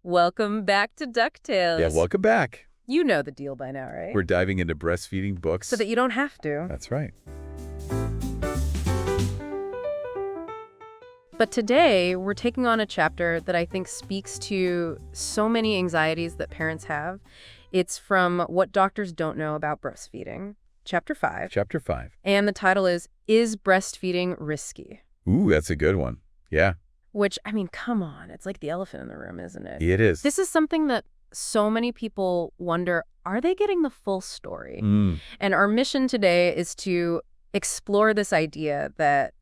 Welcome back to DuctTales. Yeah, welcome back. You know the deal by now, right? We're diving into breastfeeding books. So that you don't have to. That's right. But today, we're taking on a chapter that I think speaks to so many anxieties that parents have. It's from What Doctors Don't Know About Breastfeeding, Chapter 5. Chapter 5. And the title is Breastfeeding Risky? Ooh, that's a good one. Yeah. Which, I mean, come on. It's like the elephant in the room, isn't it? It is. This is something that so many people wonder, are they getting the full story? And our mission today is to explore this idea that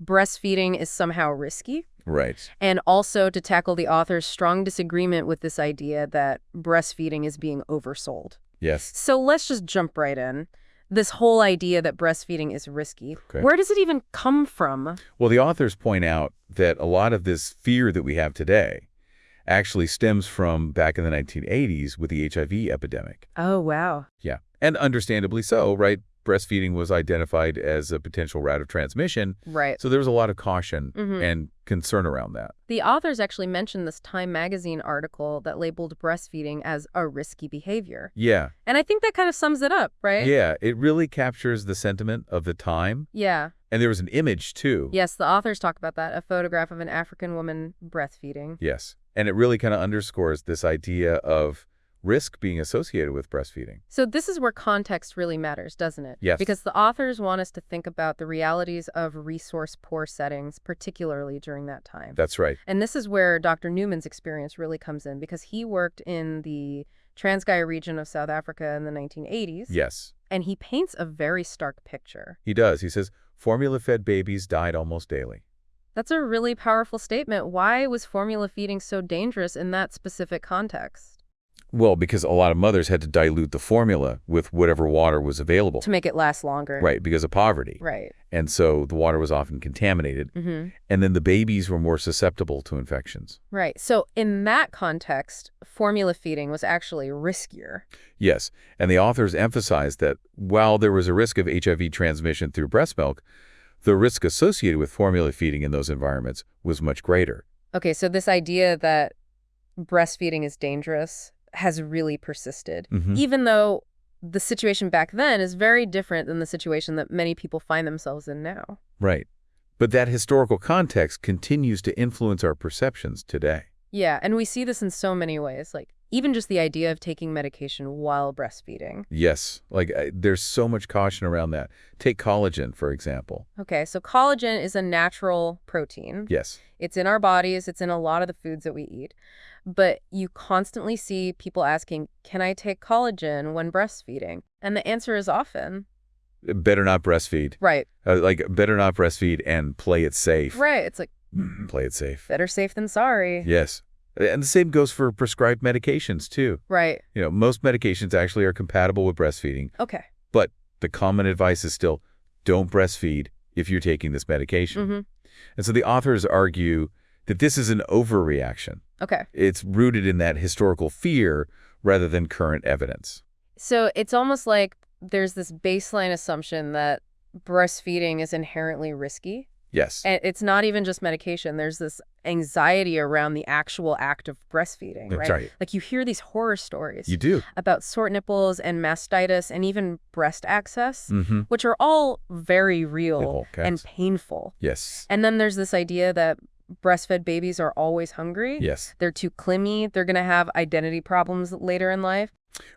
breastfeeding is somehow risky. Right. And also to tackle the author's strong disagreement with this idea that breastfeeding is being oversold. Yes. So let's just jump right in. This whole idea that breastfeeding is risky, Okay. Where does it even come from? Well, the authors point out that a lot of this fear that we have today actually stems from back in the 1980s with the HIV epidemic. Oh, wow. Yeah. And understandably so, right? Breastfeeding was identified as a potential route of transmission. Right. So there was a lot of caution and concern around that. The authors actually mentioned this Time magazine article that labeled breastfeeding as a risky behavior. Yeah. And I think that kind of sums it up, right? Yeah. It really captures the sentiment of the time. Yeah. And there was an image, too. Yes, the authors talk about that, a photograph of an African woman breastfeeding. Yes. And it really kind of underscores this idea of risk being associated with breastfeeding. So this is where context really matters, doesn't it? Yes. Because the authors want us to think about the realities of resource-poor settings, particularly during that time. That's right. And this is where Dr. Newman's experience really comes in, because he worked in the Transkei region of South Africa in the 1980s. Yes. And he paints a very stark picture. He does. He says, formula-fed babies died almost daily. That's a really powerful statement. Why was formula feeding so dangerous in that specific context? Well, because a lot of mothers had to dilute the formula with whatever water was available. To make it last longer. Right, because of poverty. Right. And so the water was often contaminated. And then the babies were more susceptible to infections. Right. So in that context, formula feeding was actually riskier. Yes. And the authors emphasized that while there was a risk of HIV transmission through breast milk, the risk associated with formula feeding in those environments was much greater. Okay, so this idea that breastfeeding is dangerous has really persisted, even though the situation back then is very different than the situation that many people find themselves in now. Right. But that historical context continues to influence our perceptions today. Yeah, and we see this in so many ways, like even just the idea of taking medication while breastfeeding. Yes. There's so much caution around that. Take collagen, for example. Okay, so collagen is a natural protein. Yes. It's in our bodies. It's in a lot of the foods that we eat. But you constantly see people asking, can I take collagen when breastfeeding? And the answer is often, better not breastfeed. right. Better not breastfeed and play it safe. Right. It's like, Play it safe. better safe than sorry. Yes. And the same goes for prescribed medications, too. Right. You know, most medications actually are compatible with breastfeeding. Okay. But the common advice is still, don't breastfeed if you're taking this medication. And so the authors argue that this is an overreaction. Okay. It's rooted in that historical fear rather than current evidence. So it's almost like there's this baseline assumption that breastfeeding is inherently risky. Yes. And it's not even just medication. There's this anxiety around the actual act of breastfeeding, That's right? right. Like you hear these horror stories. You do. About sore nipples and mastitis and even breast access, which are all very real and painful. Yes. And then there's this idea that breastfed babies are always hungry. Yes. They're too clingy. They're going to have identity problems later in life.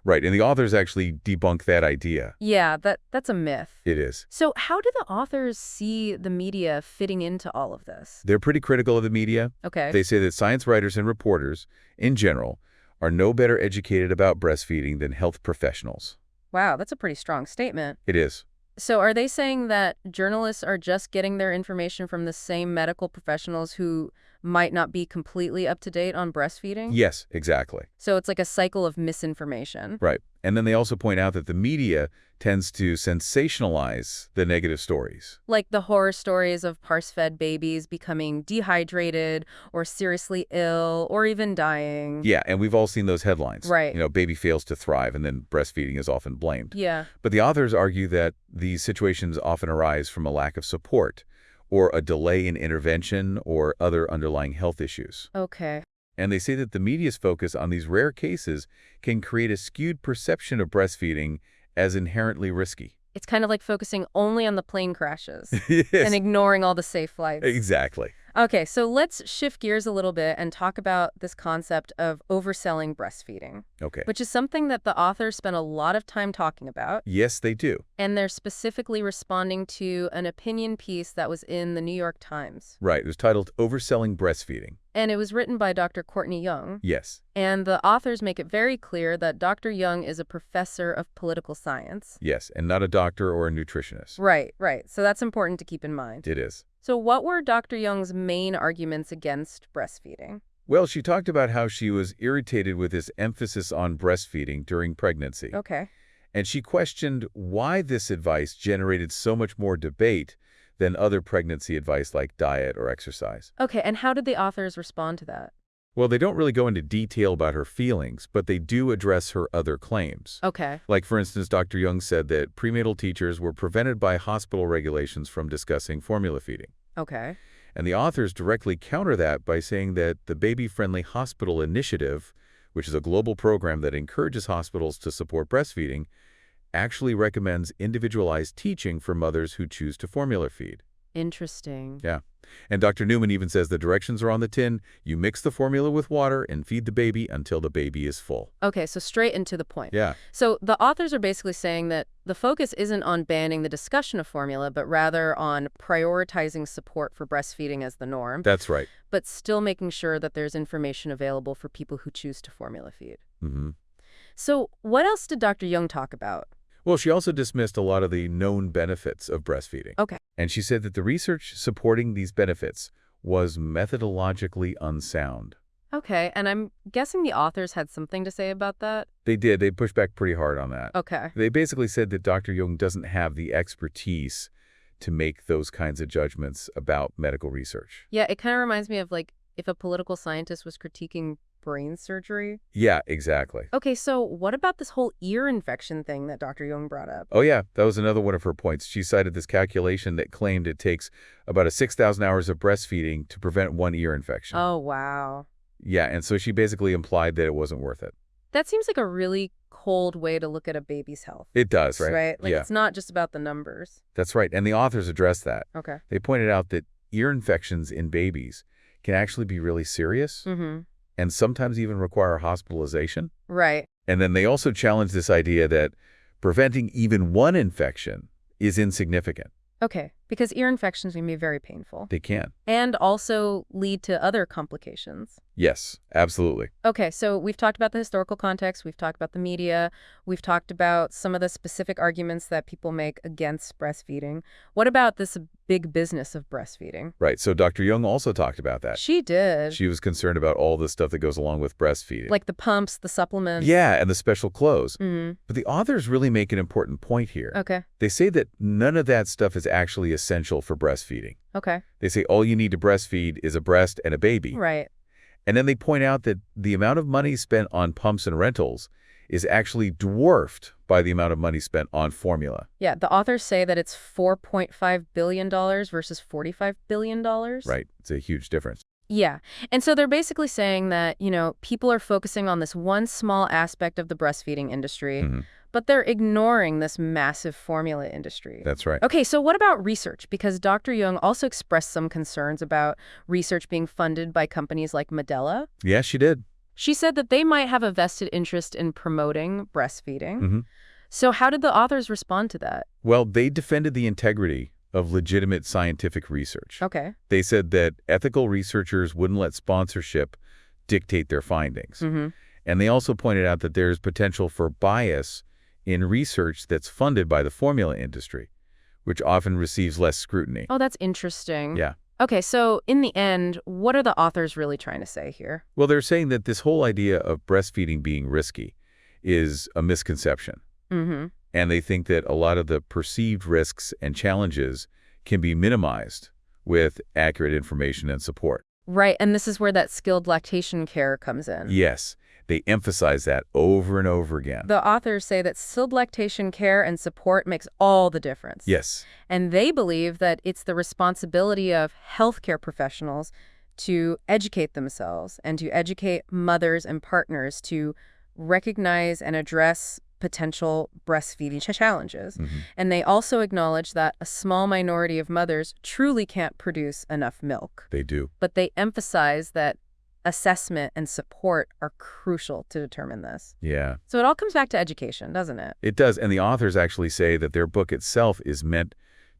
Right. And the authors actually debunk that idea. Yeah, that's a myth. It is. So how do the authors see the media fitting into all of this? They're pretty critical of the media. Okay. They say that science writers and reporters, in general, are no better educated about breastfeeding than health professionals. Wow, that's a pretty strong statement. It is. So are they saying that journalists are just getting their information from the same medical professionals who might not be completely up to date on breastfeeding? Yes, exactly. So it's like a cycle of misinformation. Right. And then they also point out that the media tends to sensationalize the negative stories. Like the horror stories of parse-fed babies becoming dehydrated or seriously ill or even dying. Yeah, and we've all seen those headlines. Right. You know, baby fails to thrive, and then breastfeeding is often blamed. Yeah. But the authors argue that these situations often arise from a lack of support or a delay in intervention or other underlying health issues. Okay. And they say that the media's focus on these rare cases can create a skewed perception of breastfeeding as inherently risky. It's kind of like focusing only on the plane crashes Yes, and ignoring all the safe flights. exactly. Okay, so let's shift gears a little bit and talk about this concept of overselling breastfeeding, Okay. which is something that the authors spent a lot of time talking about. Yes, they do. And they're specifically responding to an opinion piece that was in the New York Times. Right. It was titled Overselling Breastfeeding. And it was written by Dr. Courtney Young. Yes. And the authors make it very clear that Dr. Young is a professor of political science. Yes, and not a doctor or a nutritionist. Right, right. So that's important to keep in mind. It is. So what were Dr. Young's main arguments against breastfeeding? Well, she talked about how she was irritated with this emphasis on breastfeeding during pregnancy. Okay. And she questioned why this advice generated so much more debate than other pregnancy advice like diet or exercise. Okay, and how did the authors respond to that? Well, they don't really go into detail about her feelings, but they do address her other claims. Okay. Like, for instance, Dr. Young said that prenatal teachers were prevented by hospital regulations from discussing formula feeding. Okay. And the authors directly counter that by saying that the Baby-Friendly Hospital Initiative, which is a global program that encourages hospitals to support breastfeeding, actually recommends individualized teaching for mothers who choose to formula feed. Interesting. Yeah. And Dr. Newman even says the directions are on the tin. You mix the formula with water and feed the baby until the baby is full. Okay, so straight into the point. Yeah. So the authors are basically saying that the focus isn't on banning the discussion of formula, but rather on prioritizing support for breastfeeding as the norm. That's right. But still making sure that there's information available for people who choose to formula feed. Mm-hmm. So what else did Dr. Young talk about? Well, she also dismissed a lot of the known benefits of breastfeeding. Okay. And she said that the research supporting these benefits was methodologically unsound. Okay, and I'm guessing the authors had something to say about that? They did. They pushed back pretty hard on that. Okay. They basically said that Dr. Young doesn't have the expertise to make those kinds of judgments about medical research. Yeah, it kind of reminds me of like if a political scientist was critiquing brain surgery. Yeah, exactly. Okay, so what about this whole ear infection thing that Dr. Young brought up? Oh, yeah, that was another one of her points. She cited this calculation that claimed it takes about 6,000 hours of breastfeeding to prevent one ear infection. Oh, wow. Yeah, and so she basically implied that it wasn't worth it. That seems like a really cold way to look at a baby's health. It does, right? Right? Like, yeah. It's not just about the numbers. That's right, and the authors addressed that. Okay. They pointed out that ear infections in babies can actually be really serious and sometimes even require hospitalization. Right. And then they also challenged this idea that preventing even one infection is insignificant. Okay, because ear infections can be very painful. They can. And also lead to other complications. Yes, absolutely. Okay, so we've talked about the historical context, we've talked about the media, we've talked about some of the specific arguments that people make against breastfeeding. What about this big business of breastfeeding? Right, so Dr. Young also talked about that. She did. She was concerned about all the stuff that goes along with breastfeeding. Like the pumps, the supplements. Yeah, and the special clothes. Mm-hmm. But the authors really make an important point here. Okay. They say that none of that stuff is actually essential for breastfeeding. Okay. They say all you need to breastfeed is a breast and a baby. Right. And then they point out that the amount of money spent on pumps and rentals is actually dwarfed by the amount of money spent on formula. Yeah, the authors say that it's $4.5 billion versus $45 billion. Right. It's a huge difference. Yeah. And so they're basically saying that, people are focusing on this one small aspect of the breastfeeding industry, but they're ignoring this massive formula industry. That's right. Okay, so what about research? Because Dr. Young also expressed some concerns about research being funded by companies like Medela. Yeah, she did. She said that they might have a vested interest in promoting breastfeeding. So how did the authors respond to that? Well, they defended the integrity of legitimate scientific research. Okay. They said that ethical researchers wouldn't let sponsorship dictate their findings. And they also pointed out that there's potential for bias in research that's funded by the formula industry, which often receives less scrutiny. Oh, that's interesting. Yeah. Okay, so in the end, what are the authors really trying to say here? Well, they're saying that this whole idea of breastfeeding being risky is a misconception. And they think that a lot of the perceived risks and challenges can be minimized with accurate information and support. Right, and this is where that skilled lactation care comes in. Yes, they emphasize that over and over again. The authors say that skilled lactation care and support makes all the difference. Yes. And they believe that it's the responsibility of healthcare professionals to educate themselves and to educate mothers and partners to recognize and address potential breastfeeding challenges. And they also acknowledge that a small minority of mothers truly can't produce enough milk. They do. But they emphasize that assessment and support are crucial to determine this. Yeah. So it all comes back to education, doesn't it? It does. And the authors actually say that their book itself is meant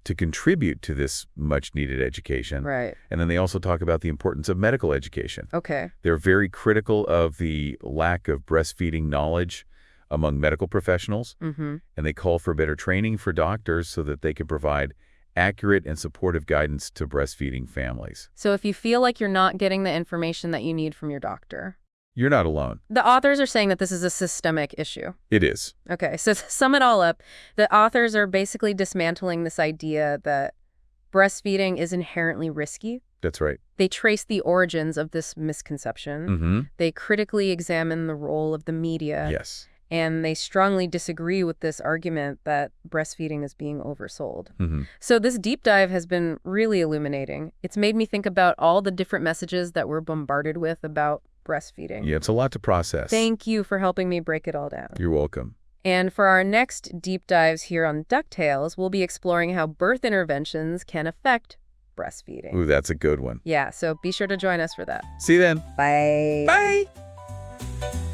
to contribute to this much-needed education. Right. And then they also talk about the importance of medical education. Okay. They're very critical of the lack of breastfeeding knowledge among medical professionals, and they call for better training for doctors so that they can provide accurate and supportive guidance to breastfeeding families. So if you feel like you're not getting the information that you need from your doctor, You're not alone. the authors are saying that this is a systemic issue. It is. Okay, so to sum it all up, the authors are basically dismantling this idea that breastfeeding is inherently risky. That's right. They trace the origins of this misconception. They critically examine the role of the media. Yes. And they strongly disagree with this argument that breastfeeding is being oversold. So this deep dive has been really illuminating. It's made me think about all the different messages that we're bombarded with about breastfeeding. Yeah, it's a lot to process. Thank you for helping me break it all down. You're welcome. And for our next deep dives here on DuctTales, we'll be exploring how birth interventions can affect breastfeeding. Ooh, that's a good one. Yeah, so be sure to join us for that. See you then. Bye. Bye.